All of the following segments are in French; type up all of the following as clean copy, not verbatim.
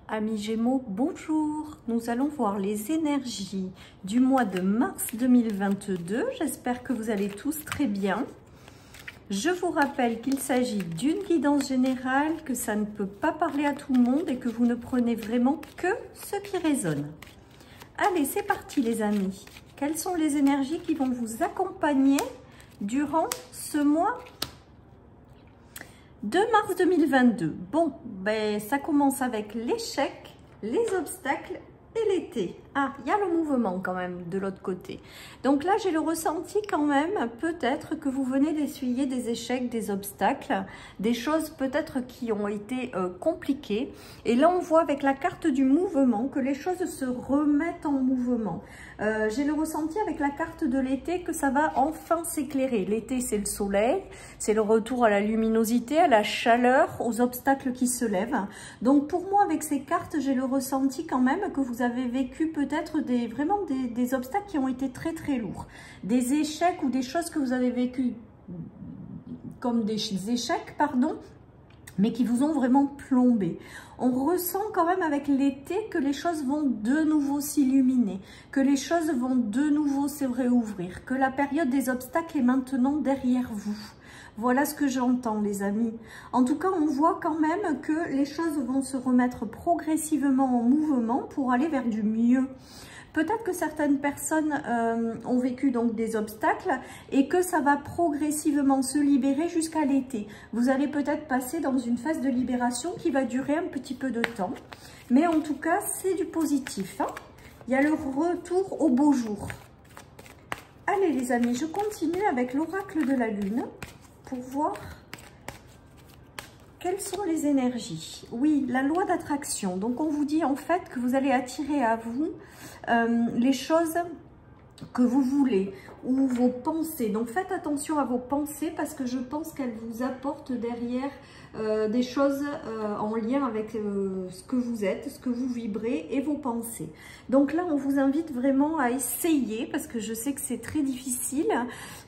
Amis Gémeaux, bonjour. Nous allons voir les énergies du mois de mars 2022. J'espère que vous allez tous très bien. Je vous rappelle qu'il s'agit d'une guidance générale, que ça ne peut pas parler à tout le monde et que vous ne prenez vraiment que ce qui résonne. Allez, c'est parti les amis. Quelles sont les énergies qui vont vous accompagner durant ce mois de mars 2022. Bon, ben ça commence avec l'échec, les obstacles et l'été. Ah, il y a le mouvement quand même de l'autre côté. Donc là, j'ai le ressenti quand même, peut-être que vous venez d'essuyer des échecs, des obstacles, des choses peut-être qui ont été compliquées. Et là, on voit avec la carte du mouvement que les choses se remettent en mouvement. J'ai le ressenti avec la carte de l'été que ça va enfin s'éclairer. L'été, c'est le soleil, c'est le retour à la luminosité, à la chaleur, aux obstacles qui se lèvent. Donc pour moi, avec ces cartes, j'ai le ressenti quand même que vous avez vécu peut-être vraiment des obstacles qui ont été très très lourds. Des échecs ou des choses que vous avez vécues comme des échecs, pardon, mais qui vous ont vraiment plombé. On ressent quand même avec l'été que les choses vont de nouveau s'illuminer, que les choses vont de nouveau se réouvrir, que la période des obstacles est maintenant derrière vous. Voilà ce que j'entends les amis. En tout cas, on voit quand même que les choses vont se remettre progressivement en mouvement pour aller vers du mieux. Peut-être que certaines personnes ont vécu donc des obstacles et que ça va progressivement se libérer jusqu'à l'été. Vous allez peut-être passer dans une phase de libération qui va durer un petit peu de temps. Mais en tout cas, c'est du positif, hein. Il y a le retour au beau jour. Allez les amis, je continue avec l'oracle de la lune pour voir quelles sont les énergies. Oui, la loi d'attraction. Donc, on vous dit en fait que vous allez attirer à vous les choses que vous voulez ou vos pensées. Donc, faites attention à vos pensées parce que je pense qu'elles vous apportent derrière des choses en lien avec ce que vous êtes, ce que vous vibrez et vos pensées. Donc là, on vous invite vraiment à essayer, parce que je sais que c'est très difficile,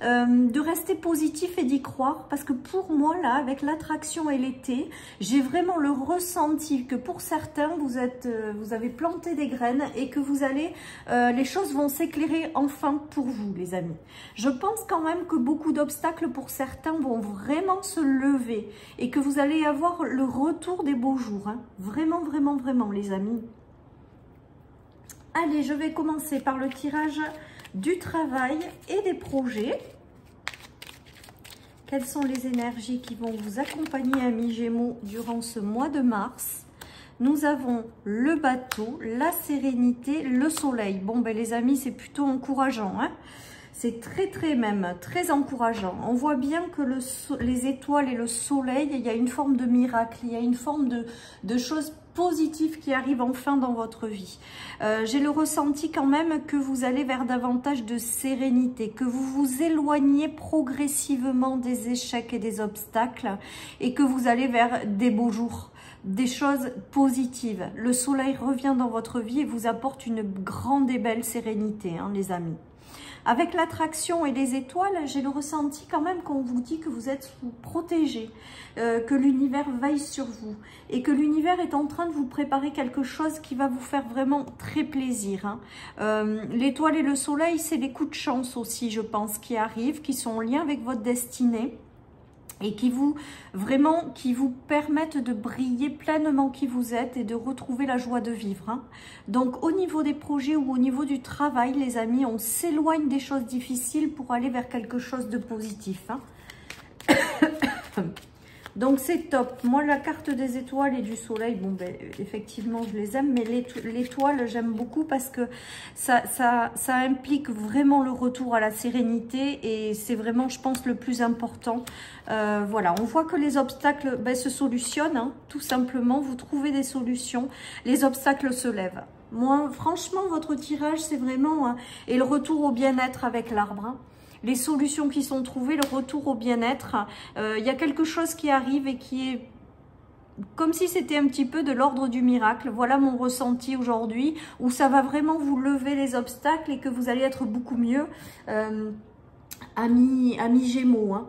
de rester positif et d'y croire. Parce que pour moi, là, avec l'attraction et l'été, j'ai vraiment le ressenti que pour certains, vous avez planté des graines et que vous allez, les choses vont s'éclairer enfin pour vous, les amis. Je pense quand même que beaucoup d'obstacles pour certains vont vraiment se lever et que vous allez avoir le retour des beaux jours, hein. Vraiment, vraiment, vraiment, les amis. Allez, je vais commencer par le tirage du travail et des projets. Quelles sont les énergies qui vont vous accompagner, amis Gémeaux, durant ce mois de mars? Nous avons le bateau, la sérénité, le soleil. Bon, ben les amis, c'est plutôt encourageant, hein. C'est très encourageant. On voit bien que les étoiles et le soleil, il y a une forme de miracle, il y a une forme de choses positives qui arrivent enfin dans votre vie. J'ai le ressenti quand même que vous allez vers davantage de sérénité, que vous vous éloignez progressivement des échecs et des obstacles et que vous allez vers des beaux jours, des choses positives. Le soleil revient dans votre vie et vous apporte une grande et belle sérénité, hein, les amis. Avec l'attraction et les étoiles, j'ai le ressenti quand même qu'on vous dit que vous êtes protégé, que l'univers veille sur vous et que l'univers est en train de vous préparer quelque chose qui va vous faire vraiment très plaisir, hein. L'étoile et le soleil, c'est des coups de chance aussi, je pense, qui arrivent, qui sont en lien avec votre destinée et qui vous permettent de briller pleinement qui vous êtes et de retrouver la joie de vivre, hein. Donc au niveau des projets ou au niveau du travail, les amis, on s'éloigne des choses difficiles pour aller vers quelque chose de positif, hein. Donc c'est top. Moi, la carte des étoiles et du soleil, bon ben effectivement je les aime, mais l'étoile j'aime beaucoup parce que ça implique vraiment le retour à la sérénité et c'est vraiment, je pense, le plus important. Voilà, on voit que les obstacles se solutionnent, hein, tout simplement. Vous trouvez des solutions, les obstacles se lèvent. Moi, franchement, votre tirage, c'est vraiment et le retour au bien-être avec l'arbre, hein. Les solutions qui sont trouvées, le retour au bien-être. Il y a quelque chose qui arrive et qui est comme si c'était un petit peu de l'ordre du miracle. Voilà mon ressenti aujourd'hui, où ça va vraiment vous lever les obstacles et que vous allez être beaucoup mieux, amis Gémeaux, hein.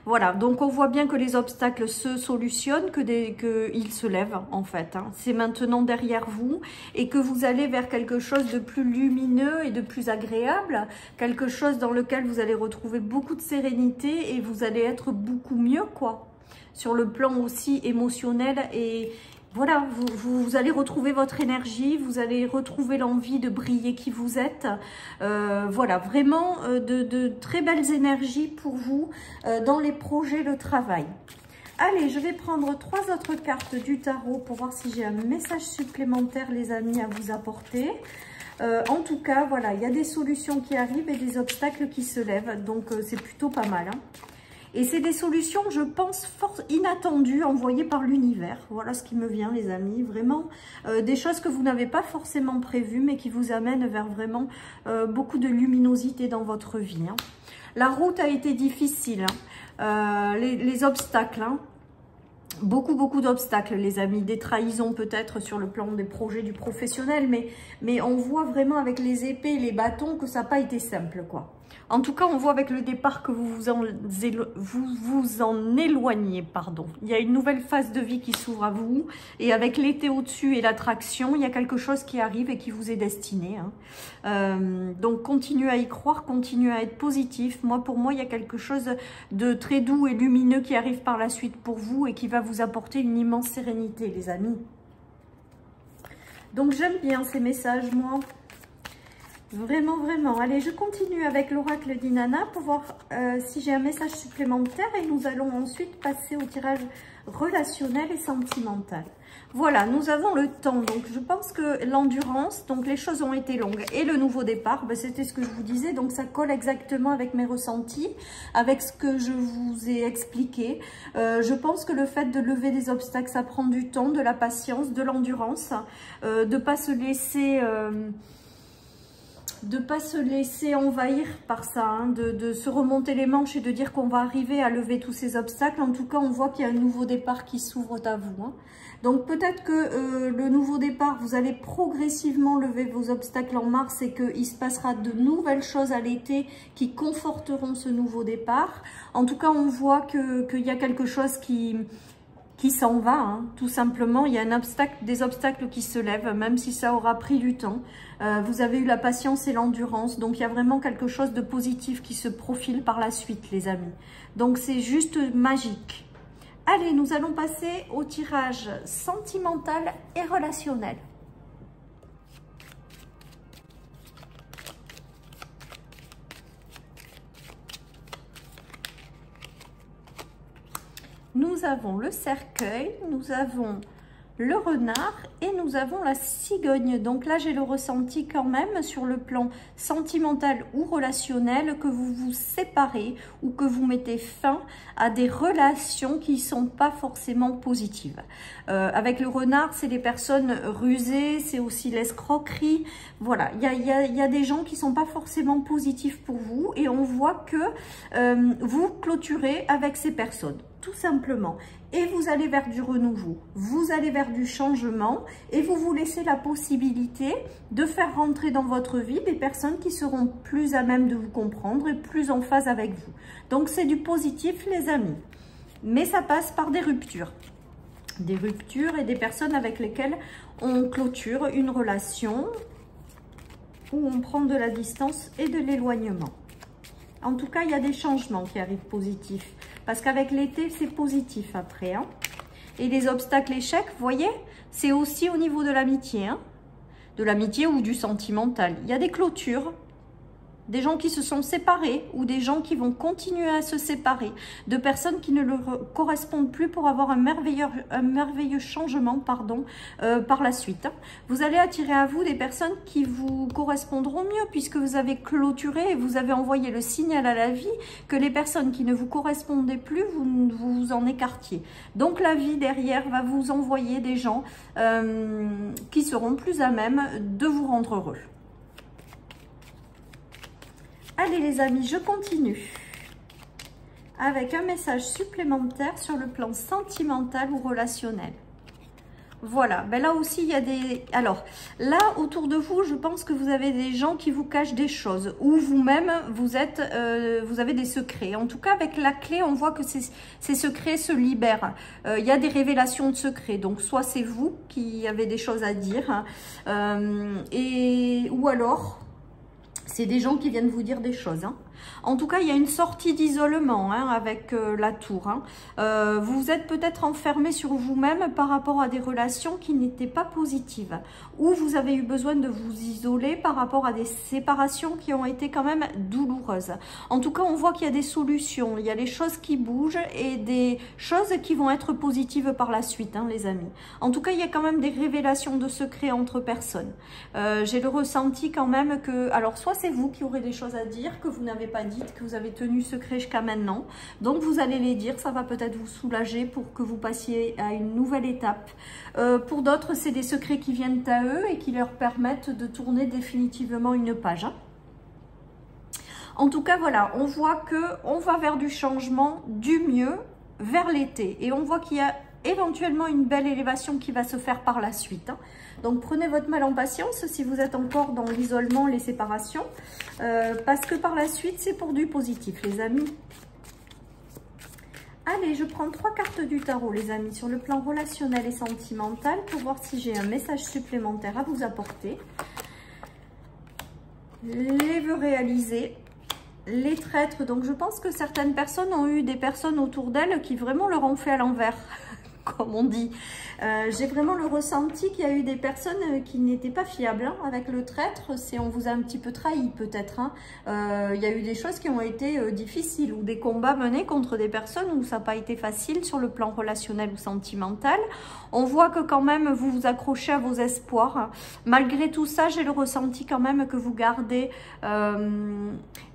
Voilà, donc on voit bien que les obstacles se solutionnent, qu'ils se lèvent en fait. Hein. C'est maintenant derrière vous et que vous allez vers quelque chose de plus lumineux et de plus agréable, quelque chose dans lequel vous allez retrouver beaucoup de sérénité et vous allez être beaucoup mieux, quoi. Sur le plan aussi émotionnel et voilà, vous allez retrouver votre énergie, vous allez retrouver l'envie de briller qui vous êtes. Voilà, vraiment de très belles énergies pour vous dans les projets de travail. Allez, je vais prendre 3 autres cartes du tarot pour voir si j'ai un message supplémentaire, les amis, à vous apporter. En tout cas, voilà, il y a des solutions qui arrivent et des obstacles qui se lèvent, donc c'est plutôt pas mal, hein. Et c'est des solutions, je pense, fort inattendues, envoyées par l'univers. Voilà ce qui me vient, les amis. Vraiment, des choses que vous n'avez pas forcément prévues, mais qui vous amènent vers vraiment beaucoup de luminosité dans votre vie. Hein. La route a été difficile. Hein. Les obstacles, hein. Beaucoup d'obstacles, les amis. Des trahisons peut-être sur le plan des projets du professionnel. Mais on voit vraiment avec les épées et les bâtons que ça n'a pas été simple, quoi. En tout cas, on voit avec le départ que vous vous en éloignez, pardon. Il y a une nouvelle phase de vie qui s'ouvre à vous. Et avec l'été au-dessus et l'attraction, il y a quelque chose qui arrive et qui vous est destiné. Hein. Donc, continuez à y croire, continuez à être positif. Pour moi, il y a quelque chose de très doux et lumineux qui arrive par la suite pour vous et qui va vous apporter une immense sérénité, les amis. Donc, j'aime bien ces messages, moi. Vraiment, vraiment. Allez, je continue avec l'oracle d'Inanna pour voir si j'ai un message supplémentaire et nous allons ensuite passer au tirage relationnel et sentimental. Voilà, nous avons le temps. Donc, je pense que l'endurance, donc les choses ont été longues. Et le nouveau départ, ben, c'était ce que je vous disais. Donc, ça colle exactement avec mes ressentis, avec ce que je vous ai expliqué. Je pense que le fait de lever des obstacles, ça prend du temps, de la patience, de l'endurance, de ne pas se laisser... de ne pas se laisser envahir par ça, hein, de se remonter les manches et de dire qu'on va arriver à lever tous ces obstacles. En tout cas, on voit qu'il y a un nouveau départ qui s'ouvre à vous. Hein. Donc peut-être que le nouveau départ, vous allez progressivement lever vos obstacles en mars et qu'il se passera de nouvelles choses à l'été qui conforteront ce nouveau départ. En tout cas, on voit qu'il y a quelque chose qui s'en va, hein, tout simplement. Il y a des obstacles qui se lèvent, même si ça aura pris du temps. Vous avez eu la patience et l'endurance, donc il y a vraiment quelque chose de positif qui se profile par la suite, les amis. Donc c'est juste magique. Allez, nous allons passer au tirage sentimental et relationnel. Nous avons le cercueil, nous avons le renard et nous avons la cigogne. Donc là, j'ai le ressenti quand même sur le plan sentimental ou relationnel que vous vous séparez ou que vous mettez fin à des relations qui ne sont pas forcément positives. Avec le renard, c'est les personnes rusées, c'est aussi l'escroquerie. Voilà, il y a des gens qui ne sont pas forcément positifs pour vous et on voit que vous clôturez avec ces personnes. Tout simplement. Et vous allez vers du renouveau, vous allez vers du changement et vous vous laissez la possibilité de faire rentrer dans votre vie des personnes qui seront plus à même de vous comprendre et plus en phase avec vous. Donc c'est du positif, les amis. Mais ça passe par des ruptures. Des ruptures et des personnes avec lesquelles on clôture une relation où on prend de la distance et de l'éloignement. En tout cas, il y a des changements qui arrivent positifs. Parce qu'avec l'été, c'est positif après. Hein. Et les obstacles, échecs, vous voyez, c'est aussi au niveau de l'amitié. Hein. De l'amitié ou du sentimental. Il y a des clôtures. Des gens qui se sont séparés ou des gens qui vont continuer à se séparer. De personnes qui ne leur correspondent plus pour avoir un merveilleux changement par la suite. Vous allez attirer à vous des personnes qui vous correspondront mieux puisque vous avez clôturé et vous avez envoyé le signal à la vie que les personnes qui ne vous correspondaient plus, vous vous en écartiez. Donc la vie derrière va vous envoyer des gens qui seront plus à même de vous rendre heureux. Allez les amis, je continue avec un message supplémentaire sur le plan sentimental ou relationnel. Voilà, ben là aussi il y a des... Alors, là autour de vous, je pense que vous avez des gens qui vous cachent des choses. Ou vous-même, vous avez des secrets. En tout cas, avec la clé, on voit que ces secrets se libèrent. Il y a des révélations de secrets. Donc, soit c'est vous qui avez des choses à dire. Ou alors, c'est des gens qui viennent vous dire des choses. En tout cas, il y a une sortie d'isolement avec la tour. Vous êtes peut-être enfermé sur vous-même par rapport à des relations qui n'étaient pas positives. Ou vous avez eu besoin de vous isoler par rapport à des séparations qui ont été quand même douloureuses. En tout cas, on voit qu'il y a des solutions. Il y a des choses qui bougent et des choses qui vont être positives par la suite, les amis. En tout cas, il y a quand même des révélations de secrets entre personnes. J'ai le ressenti quand même que... Alors, soit c'est vous qui aurez des choses à dire que vous n'avez pas dites, que vous avez tenu secret jusqu'à maintenant. Donc, vous allez les dire. Ça va peut-être vous soulager pour que vous passiez à une nouvelle étape. Pour d'autres, c'est des secrets qui viennent à eux et qui leur permettent de tourner définitivement une page. En tout cas, voilà, on voit qu'on va vers du changement, du mieux, vers l'été. Et on voit qu'il y a éventuellement une belle élévation qui va se faire par la suite. Donc, prenez votre mal en patience si vous êtes encore dans l'isolement, les séparations. Parce que par la suite, c'est pour du positif, les amis. Allez, je prends 3 cartes du tarot, les amis, sur le plan relationnel et sentimental pour voir si j'ai un message supplémentaire à vous apporter. Les vœux réalisés, les traîtres. Donc, je pense que certaines personnes ont eu des personnes autour d'elles qui vraiment leur ont fait à l'envers, comme on dit. J'ai vraiment le ressenti qu'il y a eu des personnes qui n'étaient pas fiables avec le traître. C'est on vous a un petit peu trahi peut-être. Il y a eu des choses qui ont été difficiles ou des combats menés contre des personnes où ça n'a pas été facile sur le plan relationnel ou sentimental. On voit que quand même vous vous accrochez à vos espoirs. Malgré tout ça, j'ai le ressenti quand même que vous gardez...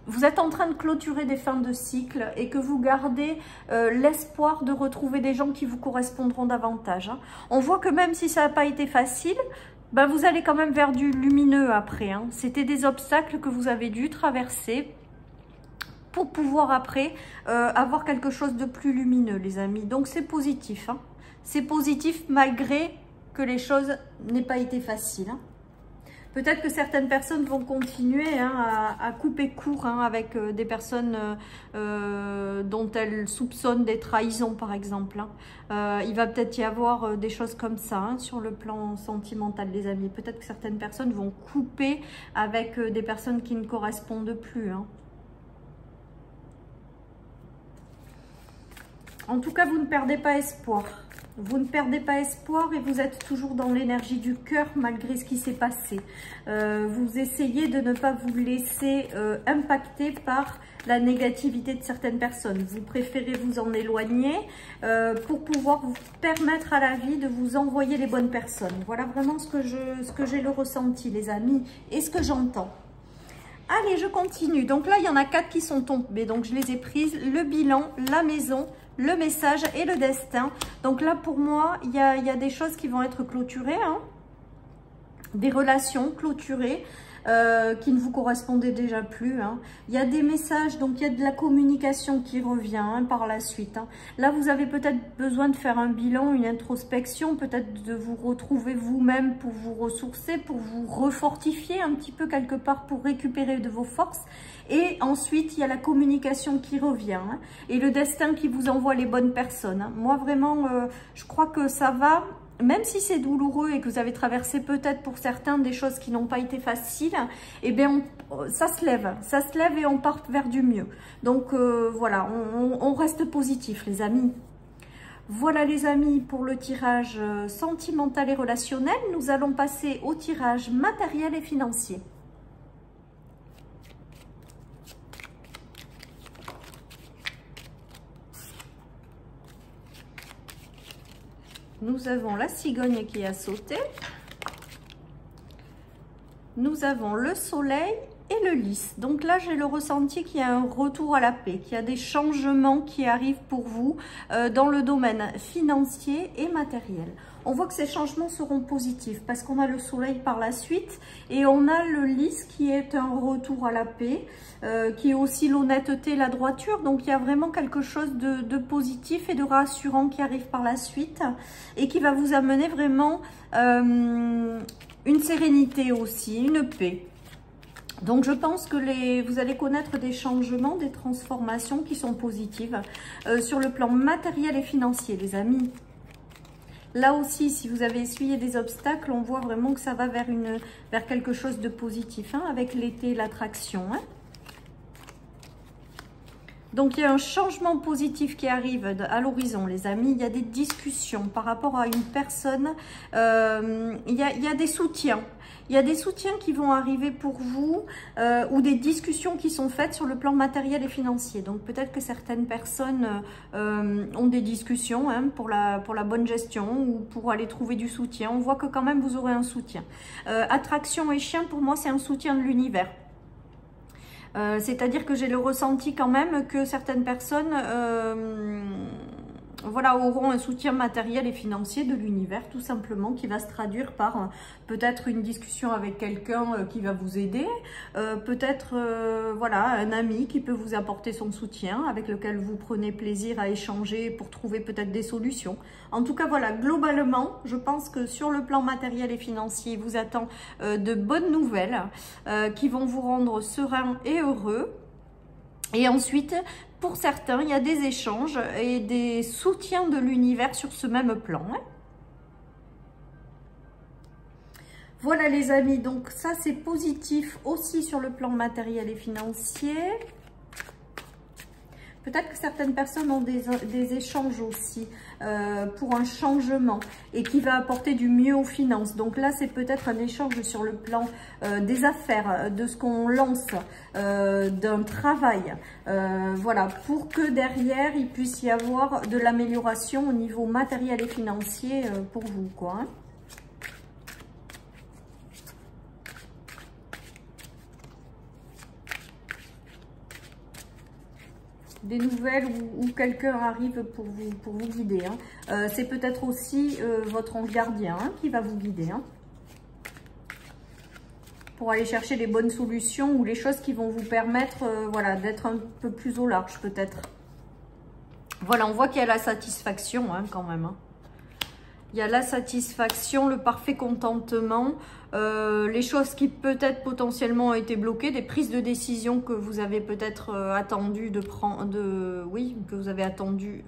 vous êtes en train de clôturer des fins de cycle et que vous gardez l'espoir de retrouver des gens qui vous correspondront davantage. On voit que même si ça n'a pas été facile, ben vous allez quand même vers du lumineux après. C'était des obstacles que vous avez dû traverser pour pouvoir après avoir quelque chose de plus lumineux, les amis. Donc c'est positif. C'est positif malgré que les choses n'aient pas été faciles. Peut-être que certaines personnes vont continuer à couper court avec des personnes dont elles soupçonnent des trahisons, par exemple. Il va peut-être y avoir des choses comme ça sur le plan sentimental, les amis. Peut-être que certaines personnes vont couper avec des personnes qui ne correspondent plus. En tout cas, vous ne perdez pas espoir. Vous ne perdez pas espoir et vous êtes toujours dans l'énergie du cœur malgré ce qui s'est passé. Vous essayez de ne pas vous laisser impacter par la négativité de certaines personnes. Vous préférez vous en éloigner pour pouvoir vous permettre à la vie de vous envoyer les bonnes personnes. Voilà vraiment ce que j'ai le ressenti, les amis, et ce que j'entends. Allez, je continue. Donc là, il y en a 4 qui sont tombées. Donc, je les ai prises. Le bilan, la maison, le message et le destin. Donc là, pour moi, il y a des choses qui vont être clôturées. Des relations clôturées qui ne vous correspondaient déjà plus. Il y a des messages, donc il y a de la communication qui revient par la suite. Là, vous avez peut-être besoin de faire un bilan, une introspection, peut-être de vous retrouver vous-même pour vous ressourcer, pour vous refortifier un petit peu quelque part, pour récupérer de vos forces. Et ensuite, il y a la communication qui revient et le destin qui vous envoie les bonnes personnes. Moi, vraiment, je crois que ça va... Même si c'est douloureux et que vous avez traversé peut-être pour certains des choses qui n'ont pas été faciles, eh bien, ça se lève et on part vers du mieux. Donc voilà, on reste positif, les amis. Voilà les amis pour le tirage sentimental et relationnel. Nous allons passer au tirage matériel et financier. Nous avons la cigogne qui a sauté. Nous avons le soleil et et le lys. Donc là, j'ai le ressenti qu'il y a un retour à la paix, qu'il y a des changements qui arrivent pour vous dans le domaine financier et matériel. On voit que ces changements seront positifs parce qu'on a le soleil par la suite et on a le lys qui est un retour à la paix, qui est aussi l'honnêteté, la droiture. Donc il y a vraiment quelque chose de positif et de rassurant qui arrive par la suite et qui va vous amener vraiment une sérénité aussi, une paix. Donc je pense que vous allez connaître des changements, des transformations qui sont positives sur le plan matériel et financier, les amis. Là aussi, si vous avez essuyé des obstacles, on voit vraiment que ça va vers quelque chose de positif, hein, avec l'été, l'attraction. Hein. Donc, il y a un changement positif qui arrive à l'horizon, les amis. Il y a des discussions par rapport à une personne. Il y a des soutiens. Il y a des soutiens qui vont arriver pour vous ou des discussions qui sont faites sur le plan matériel et financier. Donc, peut-être que certaines personnes ont des discussions hein, pour la bonne gestion ou pour aller trouver du soutien. On voit que quand même, vous aurez un soutien. Attraction et chien, pour moi, c'est un soutien de l'univers. C'est-à-dire que j'ai le ressenti quand même que certaines personnes voilà, auront un soutien matériel et financier de l'univers, tout simplement, qui va se traduire par peut-être une discussion avec quelqu'un qui va vous aider, peut-être voilà, un ami qui peut vous apporter son soutien, avec lequel vous prenez plaisir à échanger pour trouver peut-être des solutions. En tout cas, voilà, globalement, je pense que sur le plan matériel et financier, il vous attend de bonnes nouvelles qui vont vous rendre serein et heureux. Et ensuite, pour certains, il y a des échanges et des soutiens de l'univers sur ce même plan. Hein. Voilà les amis, donc ça c'est positif aussi sur le plan matériel et financier. Peut-être que certaines personnes ont des échanges aussi pour un changement et qui va apporter du mieux aux finances. Donc là, c'est peut-être un échange sur le plan des affaires, de ce qu'on lance, d'un travail. Voilà, pour que derrière, il puisse y avoir de l'amélioration au niveau matériel et financier pour vous, quoi. Hein. Des nouvelles où quelqu'un arrive pour vous guider. Hein. C'est peut-être aussi votre ange gardien hein, qui va vous guider. Hein, pour aller chercher les bonnes solutions ou les choses qui vont vous permettre voilà, d'être un peu plus au large peut-être. Voilà, on voit qu'il y a la satisfaction hein, quand même. Hein. Il y a la satisfaction, le parfait contentement, les choses qui peut-être potentiellement ont été bloquées, des prises de décision que vous avez peut-être attendu de prendre, oui, que vous avez attendu.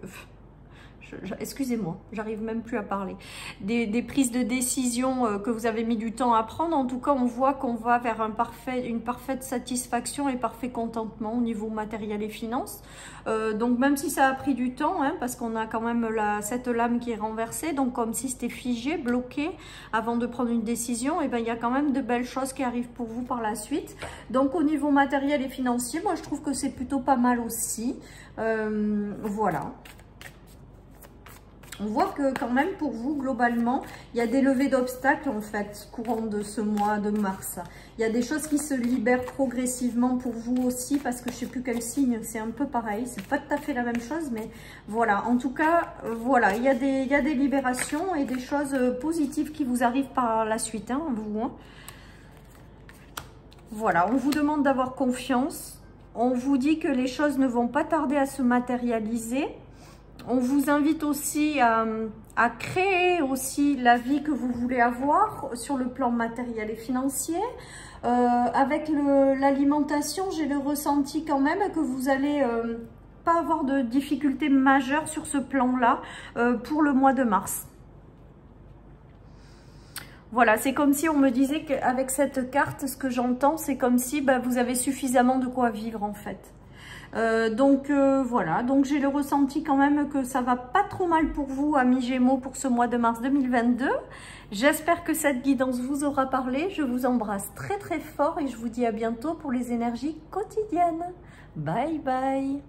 Excusez-moi, j'arrive même plus à parler. Des prises de décision que vous avez mis du temps à prendre. En tout cas, on voit qu'on va vers une parfaite satisfaction et parfait contentement au niveau matériel et finances. Donc, même si ça a pris du temps, hein, parce qu'on a quand même cette lame qui est renversée, donc comme si c'était figé, bloqué, avant de prendre une décision, et ben, il y a quand même de belles choses qui arrivent pour vous par la suite. Donc, au niveau matériel et financier, moi, je trouve que c'est plutôt pas mal aussi. Voilà. On voit que quand même pour vous, globalement, il y a des levées d'obstacles en fait, courant de ce mois de mars. Il y a des choses qui se libèrent progressivement pour vous aussi, parce que je ne sais plus quel signe, c'est un peu pareil. C'est pas tout à fait la même chose, mais voilà. En tout cas, voilà, il y a des libérations et des choses positives qui vous arrivent par la suite, hein, vous. Hein. Voilà, on vous demande d'avoir confiance. On vous dit que les choses ne vont pas tarder à se matérialiser. On vous invite aussi à créer aussi la vie que vous voulez avoir sur le plan matériel et financier. Avec l'alimentation, j'ai le ressenti quand même que vous allez pas avoir de difficultés majeures sur ce plan-là pour le mois de mars. Voilà, c'est comme si on me disait qu'avec cette carte, ce que j'entends, c'est comme si vous avez suffisamment de quoi vivre en fait. Voilà, donc j'ai le ressenti quand même que ça va pas trop mal pour vous, amis Gémeaux, pour ce mois de mars 2022. J'espère que cette guidance vous aura parlé. Je vous embrasse très très fort et je vous dis à bientôt pour les énergies quotidiennes. Bye bye.